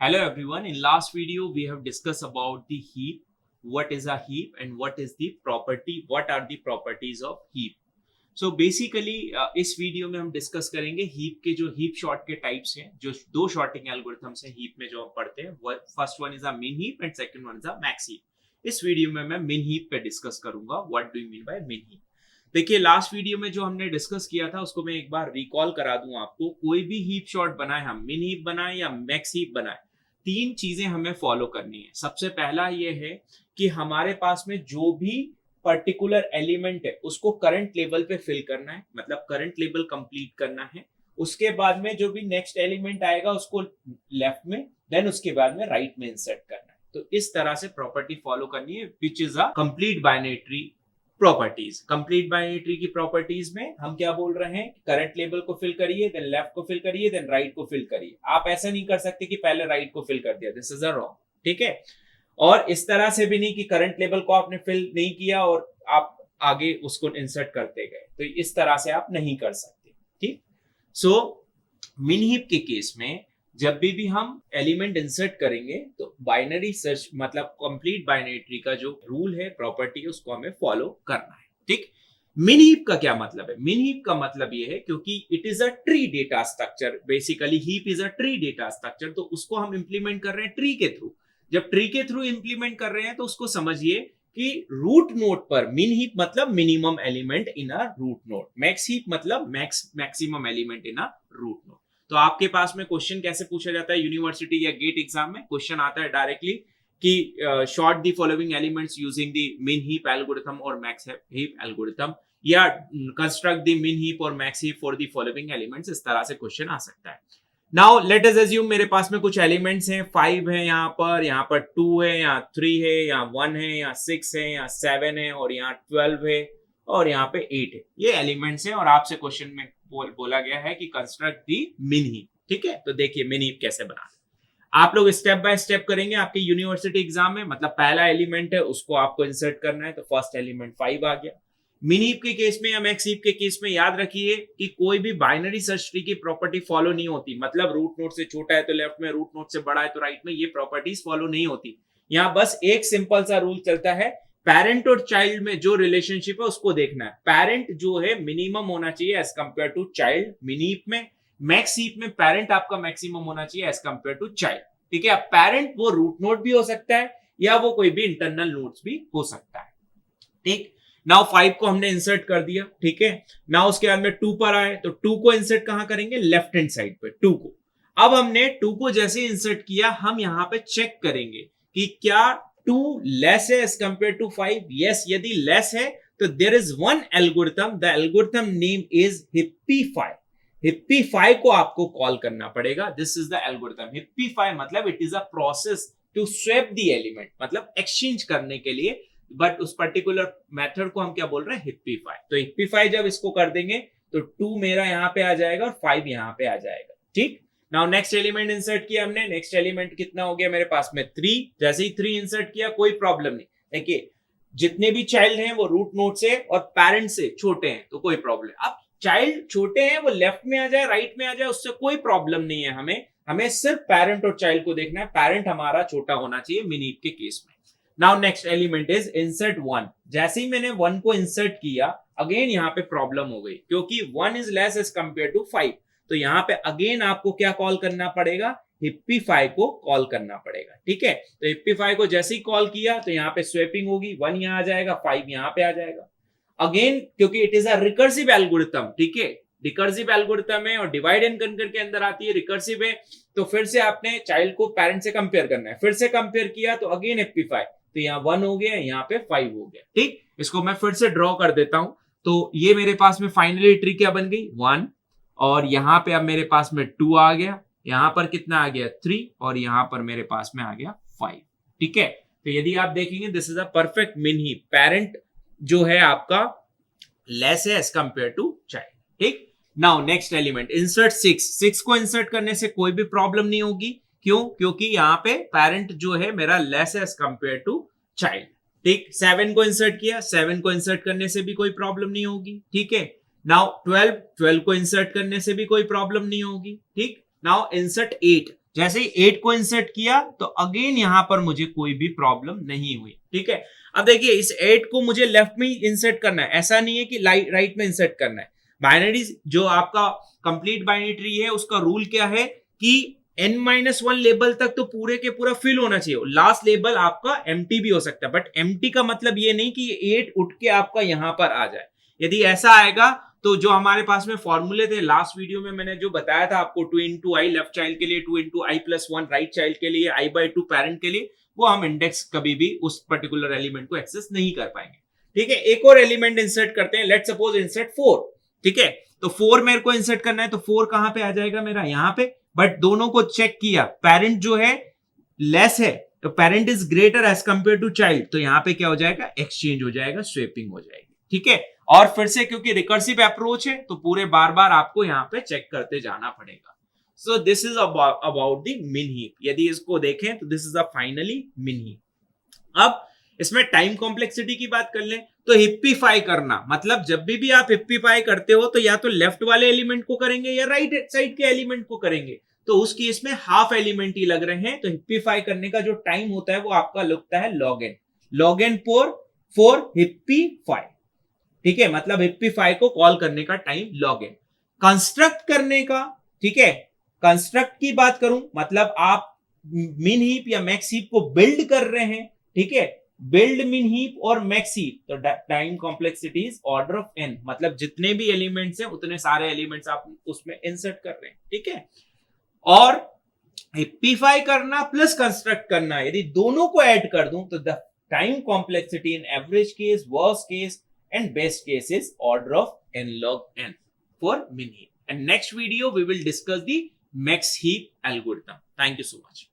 Hello everyone. In last video we have discussed about the heap. What is a heap and what is the property? What are the properties of heap? So basically इस video में हम discuss करेंगे heap के जो heap short के types हैं, जो दो शॉर्टिंग एल्गोरिथम्स हैं हीप में जो हम पढ़ते हैं. फर्स्ट वन इज अ मिन heap and second one is a max heap. इस वीडियो में मैं मिन हीप पे डिस्कस करूंगा. What do you mean by मिन हीप? देखिए लास्ट वीडियो में जो हमने डिस्कस किया था उसको मैं एक बार रिकॉल करा दूं आपको. कोई भी हीप शॉर्ट बनाए, हम मिन हीप बनाए या मैक्स हीप बनाए, तीन चीजें हमें फॉलो करनी है. सबसे पहला ये है कि हमारे पास में जो भी पर्टिकुलर एलिमेंट है उसको करंट लेवल पे फिल करना है, मतलब करंट लेवल कंप्लीट करना है. उसके बाद में जो भी नेक्स्ट एलिमेंट आएगा उसको लेफ्ट में, देन उसके बाद में राइट में इंसर्ट करना है. तो इस तरह से प्रॉपर्टी फॉलो करनी है, which is a complete binary properties. Complete binary की प्रॉपर्टीज में हम क्या बोल रहे हैं? करंट लेवल को फिल करिए, देन लेफ्ट को फिल करिए, देन राइट को फिल करिए. आप ऐसा नहीं कर सकते कि पहले राइट को फिल कर दिया. This is a wrong. ठीक है. और इस तरह से भी नहीं कि करंट लेवल को आपने फिल नहीं किया और आप आगे उसको इंसर्ट करते गए. तो इस तरह से आप नहीं कर सकते. ठीक. सो मिन हीप के केस में जब भी हम एलिमेंट इंसर्ट करेंगे तो बाइनरी सर्च मतलब कंप्लीट बाइनरी का जो रूल है, प्रॉपर्टी है, उसको हमें फॉलो करना है. ठीक. मिन हीप का क्या मतलब है? मिन हीप का मतलब ये है क्योंकि it is a tree data structure. Basically heap is a tree data structure. तो उसको हम इंप्लीमेंट कर रहे हैं ट्री के थ्रू. जब ट्री के थ्रू इंप्लीमेंट कर रहे हैं तो उसको समझिए कि रूट नोड पर मिन हीप मतलब minimum element in a root node, max heap मतलब maximum element in a root node. तो आपके पास में क्वेश्चन कैसे पूछा जाता है यूनिवर्सिटी या गेट एग्जाम में? क्वेश्चन आता है डायरेक्टली कि short the following elements using the मिन हीप एल्गोरिथम और मैक्स हीप एल्गोरिथम, या कंस्ट्रक्ट द मिन हीप और max heap for the following elements. इस तरह से क्वेश्चन आ सकता है. नाउ लेट अस अज्यूम मेरे पास में कुछ एलिमेंट्स हैं, 5 है यहाँ पर 2 है, यहाँ 3 है, यहाँ 1 है, यहाँ 6 है, यहाँ 7 है और यहाँ 12 है और यहाँ पे 8 है. ये एलिमेंट्स हैं और आपसे क्वेश्चन में बोला गया है कि कंस्ट्रक्ट दी मिन हीप. ठीक है. तो देखिए मिन हीप कैसे बनाना. आप लोग स्टेप बाय स्टेप करेंगे आपके यूनिवर्सिटी एग्जाम में. मतलब पहला एलिमेंट है उसको आपको इंसर्ट करना है, तो फर्स्ट एलिमेंट 5 आ गया. मिन हीप के केस में या मैक्स हीप के केस में याद रखिए कि कोई भी बाइनरी सर्च ट्री की प्रॉपर्टी फॉलो नहीं होती. मतलब रूट नोड से छोटा है तो लेफ्ट में, रूट नोड से बड़ा है तो राइट में. ये प्रॉपर्टीज फॉलो नहीं होती. यहाँ बस एक सिंपल सा रूल चलता है, पेरेंट और चाइल्ड में जो रिलेशनशिप है उसको देखना है. पेरेंट जो है मिनिमम होना चाहिए एज कंपेयर टू चाइल्ड मिन हीप में. मैक्स हीप में पेरेंट आपका मैक्सिमम होना चाहिए एज कंपेयर टू चाइल्ड. ठीक है. अब पेरेंट वो रूट नोड भी हो सकता है या वो कोई भी इंटरनल नोड्स भी हो सकता है. ठीक. नाउ 5 को हमने इंसर्ट कर दिया. ठीक है. नाउ उसके बाद में 2 पर आए तो 2 को इंसर्ट कहां करेंगे? लेफ्ट हैंड साइड पे 2 को. अब हमने 2 को जैसे इंसर्ट किया, हम यहां पे चेक करेंगे कि क्या 2 लेस है एज कंपेयर टू 5. यस. यदि लेस है तो there is one algorithm, the algorithm name is heapify. Heapify को आपको कॉल करना पड़ेगा. This is the algorithm. Heapify मतलब it is a process to swap the element, मतलब एक्सचेंज करने के लिए. बट उस पर्टिकुलर मेथड को हम क्या बोल रहे हैं? हिप्पीफाई. तो हिप्पीफाई जब इसको कर देंगे तो 2 मेरा यहां पे आ जाएगा और 5 यहां पे आ जाएगा. ठीक. नाउ नेक्स्ट एलिमेंट इंसर्ट किया हमने. नेक्स्ट एलिमेंट कितना हो गया मेरे पास में? 3. जैसे ही 3 इंसर्ट किया कोई प्रॉब्लम नहीं. देखिए जितने भी चाइल्ड हैं वो रूट नोड से और पेरेंट से छोटे हैं तो कोई प्रॉब्लम. अब चाइल्ड छोटे हैं, वो लेफ्ट में आ जाए राइट में आ जाए, उससे कोई प्रॉब्लम नहीं है. हमें सिर्फ पेरेंट और चाइल्ड को देखना है. पेरेंट हमारा छोटा होना चाहिए मिन हीप के केस में. Now next element is insert 1. जैसे ही मैंने 1 को इंसर्ट किया, अगेन यहां पे प्रॉब्लम हो गई क्योंकि 1 is less as compare to 5. तो यहां पे अगेन आपको क्या कॉल करना पड़ेगा? हिप्पीफाई को कॉल करना पड़ेगा. ठीक है. तो हिप्पीफाई को जैसे ही कॉल किया तो यहां पे स्वेपिंग होगी. 1 यहां आ जाएगा, 5 यहां पे आ जाएगा. अगेन क्योंकि it is a recursive algorithm. ठीक है. रिकर्सिव एल्गोरिथम है और डिवाइड एंड कनकर के अंदर आती है. रिकर्सिव है तो फिर से आपने चाइल्ड को पेरेंट से कंपेयर करना है. फिर से कंपेयर किया तो अगेन हिप्पीफाई. तो यहाँ 1 हो गया, यहाँ पे 5 हो गया. ठीक. इसको मैं फिर से ड्रॉ कर देता हूं. तो ये मेरे पास में फाइनली ट्री क्या बन गई? 1. और यहाँ पे अब मेरे पास में 2 आ गया. यहाँ पर कितना आ गया? 3. और यहाँ पर मेरे पास में आ गया 5. ठीक है. तो यदि आप देखेंगे दिस इज अ परफेक्ट मिन हीप. पेरेंट जो है आपका लेस है एज कंपेयर टू चाइल्ड. ठीक. Now next element insert 6. 6 को इंसर्ट करने से कोई भी प्रॉब्लम नहीं होगी. क्यों? क्योंकि यहाँ पे पेरेंट जो है मेरा लेस है एज कंपेयर टू चाइल्ड. ठीक. 7 को इंसर्ट किया. 7 को इंसर्ट करने से भी कोई प्रॉब्लम नहीं होगी. ठीक है. नाउ 12 को इंसर्ट करने से भी कोई प्रॉब्लम नहीं होगी. ठीक. Now insert 8. जैसे ही 8 को इंसर्ट किया तो अगेन यहां पर मुझे कोई भी प्रॉब्लम नहीं हुई, ठीक है। अब देखिए इस 8 को मुझे लेफ्ट में इंसर्ट करना है, ऐसा नहीं है कि राइट में इंसर्ट करना है। बाइनरी जो आपका कंप्लीट बाइनरी ट्री है उसका रूल क्या है कि n-1 लेबल तक तो पूरे के पूरा फिल होना चाहिए, लास्ट लेबल आपका एम्प्टी भी हो सकता है, बट एम्प्टी का मतलब ये नहीं कि ये 8 उठ के आपका यहां पर आ जाए। यदि ऐसा आएगा तो जो हमारे पास में फॉर्मूले थे लास्ट वीडियो में मैंने जो बताया था आपको 2 इंटू आई लेफ्ट चाइल्ड के लिए, 2 इंटू आई प्लस 1 राइट चाइल्ड के लिए, i/2 पेरेंट के लिए, वो हम इंडेक्स कभी भी उस पर्टिकुलर एलिमेंट को एक्सेस नहीं कर पाएंगे, ठीक है। एक और एलिमेंट इंसर्ट करते हैं, लेट्स सपोज इंसर्ट 4, ठीक है। तो 4 मेरे को इंसर्ट करना है, तो 4 कहां पे आ जाएगा मेरा, यहां पे। बट दोनों को चेक किया, पेरेंट जो है लेस है तो parent is greater as compare to child, तो यहां पे क्या हो जाएगा, एक्सचेंज हो जाएगा, स्वेपिंग हो जाएगी, ठीक है। और फिर से क्योंकि रिकर्सिव अप्रोच है तो पूरे बार बार आपको यहां पे चेक करते जाना पड़ेगा। So this is about the मिन हीप। यदि इसको देखें तो दिस इज अ फाइनली मिन हीप। अब इसमें टाइम कॉम्प्लेक्सिटी की बात कर लें तो हिप्पीफाई करना मतलब जब भी आप हिप्पीफाई करते हो तो या तो लेफ्ट वाले एलिमेंट को करेंगे या राइट साइड के एलिमेंट को करेंगे, तो उस केस में हाफ एलिमेंट ही लग रहे हैं, तो हिप्पीफाई करने का जो टाइम होता है वो आपका लगता है log n फॉर हिप्पीफाई, ठीक है। मतलब हिप्पीफाई को कॉल करने का टाइम log n। कंस्ट्रक्ट करने का, ठीक है, कंस्ट्रक्ट की बात करूं मतलब आप मिन हीप या मैक्स हीप को बिल्ड कर रहे हैं, ठीक है, बिल्ड मिन हीप और मैक्स हीप, तो time complexity is order of n, मतलब जितने भी एलिमेंट्स हैं उतने सारे एलिमेंट्स आप उसमें इंसर्ट कर रहे हैं, ठीक है। और हिप्पीफाई करना प्लस कंस्ट्रक्ट करना, यदि दोनों को ऐड कर दूं तो the time complexity in average case, worst case and best case is order of n log n for min heap. And next video we will discuss the max heap algorithm. Thank you so much.